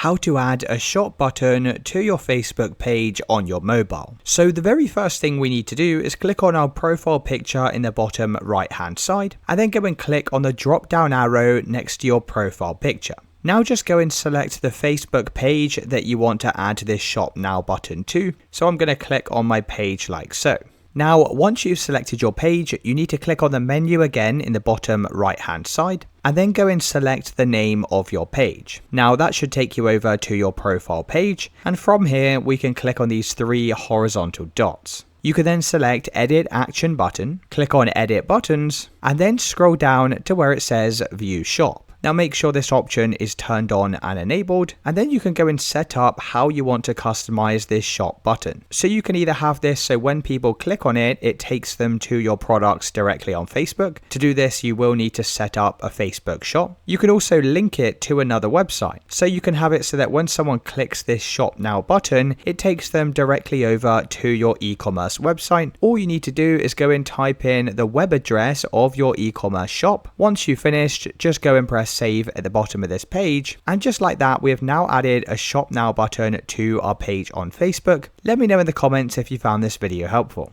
how to add a shop button to your Facebook page on your mobile. So the very first thing we need to do is click on our profile picture in the bottom right hand side, and then go and click on the drop down arrow next to your profile picture. Now just go and select the Facebook page that you want to add this shop now button to. So I'm going to click on my page like so. Now, once you've selected your page, you need to click on the menu again in the bottom right hand side, and then go and select the name of your page. Now that should take you over to your profile page, and from here we can click on these three horizontal dots. You can then select Edit Action button, click on Edit Buttons, and then scroll down to where it says View Shop. Now make sure this option is turned on and enabled, and then you can go and set up how you want to customize this shop button. So you can either have this so when people click on it, it takes them to your products directly on Facebook. To do this, you will need to set up a Facebook shop. You can also link it to another website. So you can have it so that when someone clicks this shop now button, it takes them directly over to your e-commerce website. All you need to do is go and type in the web address of your e-commerce shop. Once you've finished, just go and press save at the bottom of this page, and just like that we have now added a shop now button to our page on Facebook. Let me know in the comments if you found this video helpful.